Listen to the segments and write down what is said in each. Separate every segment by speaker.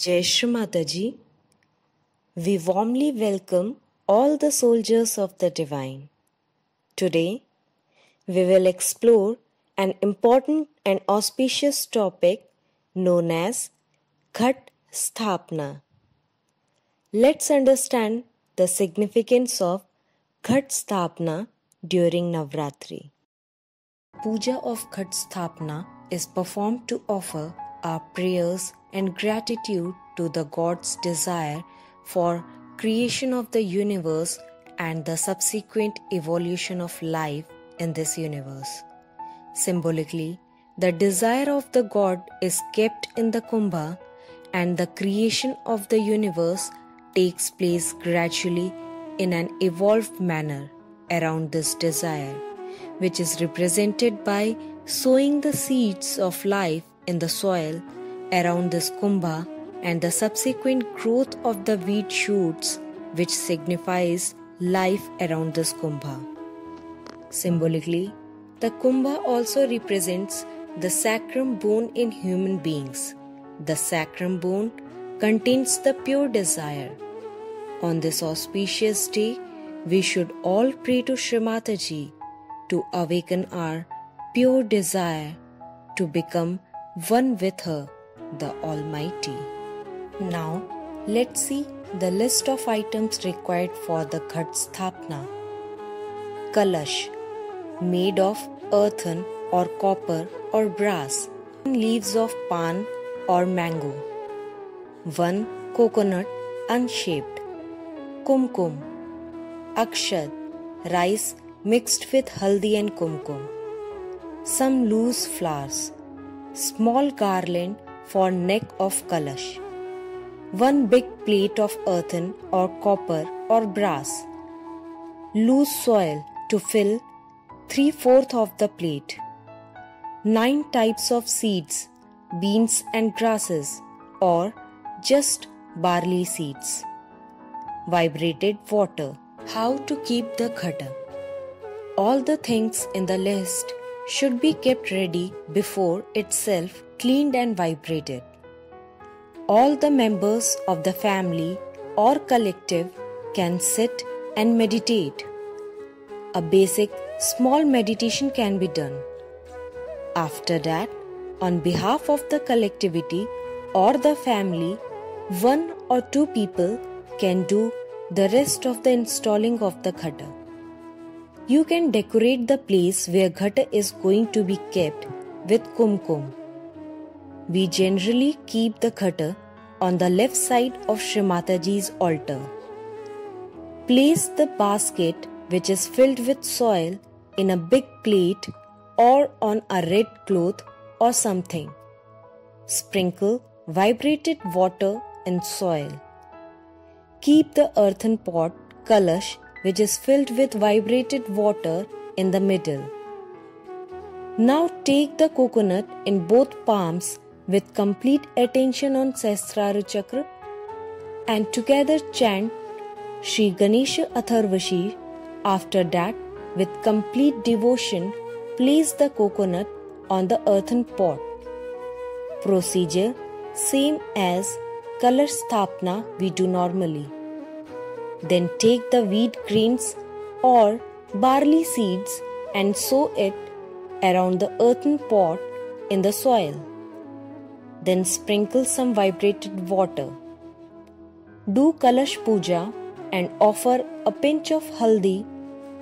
Speaker 1: Jai Shri Mataji. We warmly welcome all the soldiers of the Divine. Today, we will explore an important and auspicious topic known as Ghat Sthapna. Let's understand the significance of Ghat Sthapna during Navratri. Puja of Ghat Sthapna is performed to offer our prayers and gratitude to the God's desire for creation of the universe and the subsequent evolution of life in this universe. Symbolically, the desire of the God is kept in the kumbha and the creation of the universe takes place gradually in an evolved manner around this desire, which is represented by sowing the seeds of life in the soil around this kumbha and the subsequent growth of the weed shoots, which signifies life around this kumbha. Symbolically, the kumbha also represents the sacrum bone in human beings. The sacrum bone contains the pure desire. On this auspicious day, we should all pray to Shri Mataji to awaken our pure desire to become one with her, the Almighty. Now, let's see the list of items required for the Ghat Sthapna. Kalash, made of earthen or copper or brass, leaves of pan or mango. 1 coconut unshaped. Kumkum, akshad, rice mixed with haldi and kumkum. Some loose flowers. Small garland for neck of kalash. 1 big plate of earthen or copper or brass. Loose soil to fill 3/4 of the plate. 9 types of seeds, beans and grasses, or just barley seeds. Vibrated water. How to keep the ghata? All the things in the list should be kept ready before itself, cleaned and vibrated. All the members of the family or collective can sit and meditate. A basic small meditation can be done. After that, on behalf of the collectivity or the family, 1 or 2 people can do the rest of the installing of the ghata. You can decorate the place where ghata is going to be kept with kumkum. We generally keep the ghata on the left side of Shri Mataji's altar. Place the basket, which is filled with soil, in a big plate or on a red cloth or something. Sprinkle vibrated water in soil. Keep the earthen pot, kalash, which is filled with vibrated water, in the middle. Now take the coconut in both palms with complete attention on Sahasrara Chakra and together chant Shri Ganesha Atharvashir. After that, with complete devotion, place the coconut on the earthen pot. Procedure same as Kalash Sthapna we do normally. Then take the wheat grains or barley seeds and sow it around the earthen pot in the soil. Then sprinkle some vibrated water. Do Kalash Puja and offer a pinch of haldi,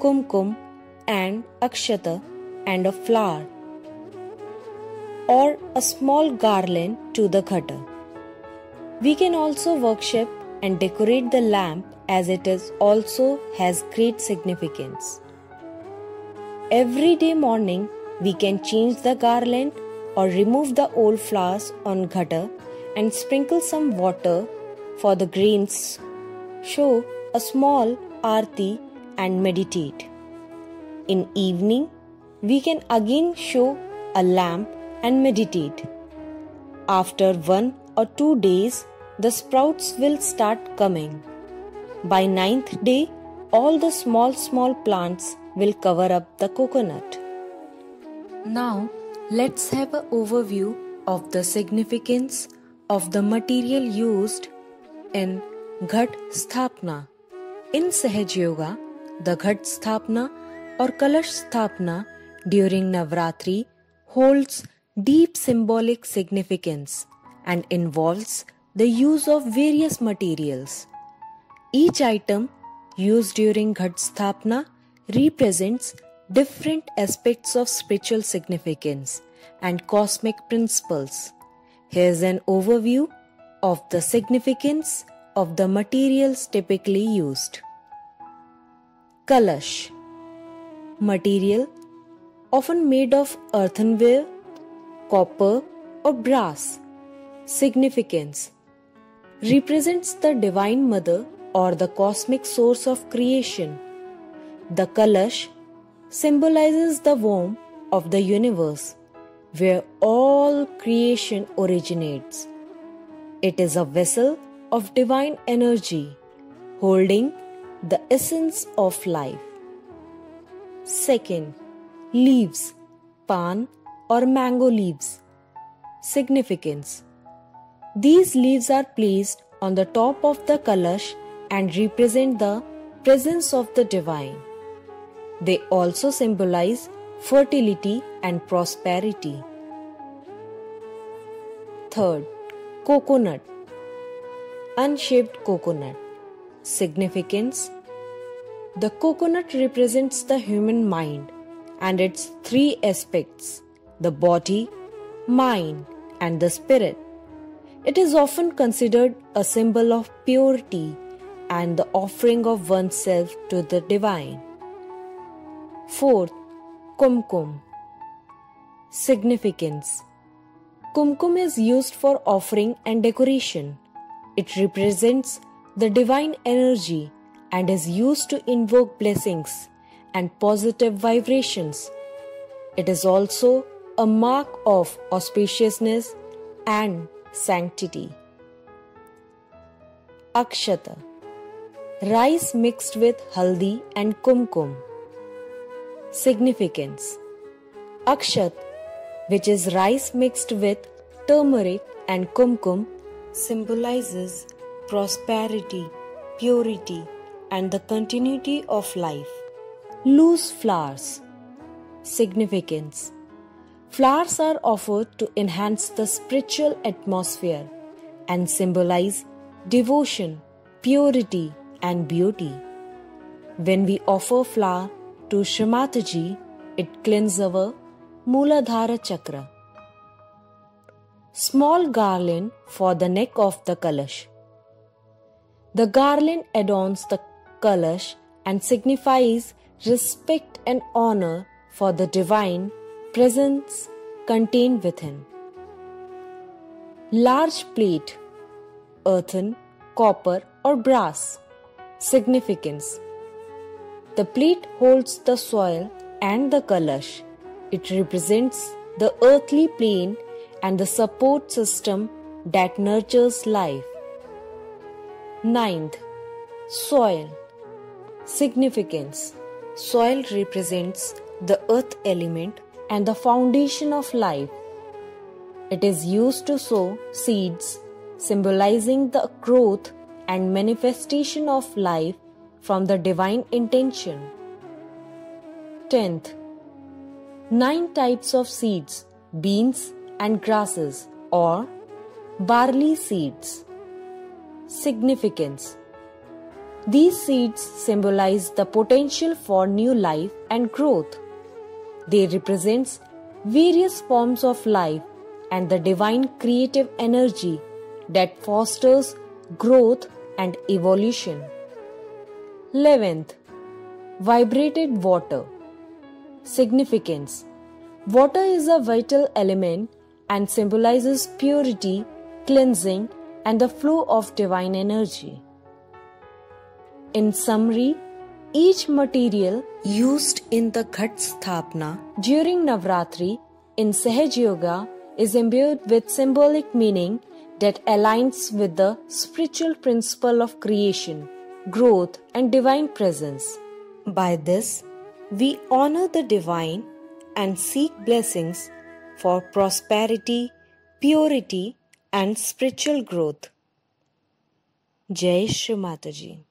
Speaker 1: kumkum and akshata and a flower or a small garland to the ghata. We can also worship and decorate the lamp, as it is also has great significance. Every day morning, we can change the garland or remove the old flowers on ghata and sprinkle some water for the grains, show a small aarti and meditate. In evening, we can again show a lamp and meditate. After 1 or 2 days, the sprouts will start coming. By 9th day, all the small plants will cover up the coconut. Now, let's have an overview of the significance of the material used in Ghat Sthapna. In Sahaj Yoga, the Ghat Sthapna or Kalash Sthapna during Navratri holds deep symbolic significance and involves the use of various materials. Each item used during Ghat Sthapna represents different aspects of spiritual significance and cosmic principles. Here's an overview of the significance of the materials typically used. Kalash. Material often made of earthenware, copper or brass. Significance. Represents the Divine Mother or the cosmic source of creation. The Kalash symbolizes the womb of the universe, where all creation originates. It is a vessel of divine energy, holding the essence of life. Second, leaves, pan or mango leaves. Significance. These leaves are placed on the top of the Kalash and represent the presence of the divine. They also symbolize fertility and prosperity. Third, coconut. Unshaped coconut. Significance. The coconut represents the human mind and its three aspects: the body, mind, and the spirit. It is often considered a symbol of purity and the offering of oneself to the divine. Fourth, kumkum. Significance. Kumkum is used for offering and decoration. It represents the divine energy and is used to invoke blessings and positive vibrations. It is also a mark of auspiciousness and sanctity. Akshata. Rice mixed with haldi and kumkum. Significance. Akshat, which is rice mixed with turmeric and kumkum, symbolizes prosperity, purity, and the continuity of life. Loose flowers. Significance. Flowers are offered to enhance the spiritual atmosphere and symbolize devotion, purity, and beauty. When we offer flower to Shrimataji, it cleanses our Mooladhara Chakra. Small garland for the neck of the Kalash. The garland adorns the Kalash and signifies respect and honor for the divine presence contained within. Large plate, earthen, copper or brass. Significance. The plate holds the soil and the Kalash. It represents the earthly plane and the support system that nurtures life. Ninth, soil. Significance. Soil represents the earth element and the foundation of life. It is used to sow seeds, symbolizing the growth and manifestation of life from the divine intention. 10th, 9 types of seeds, beans and grasses or barley seeds. Significance. These seeds symbolize the potential for new life and growth. They represent various forms of life and the divine creative energy that fosters growth and evolution. 11th, vibrated water. Significance. Water is a vital element and symbolizes purity, cleansing, and the flow of divine energy. In summary, each material used in the Ghat Sthapna during Navratri in Sahaj Yoga is imbued with symbolic meaning that aligns with the spiritual principle of creation, growth, and divine presence. By this, we honor the divine and seek blessings for prosperity, purity, and spiritual growth. Jai Shri Mataji.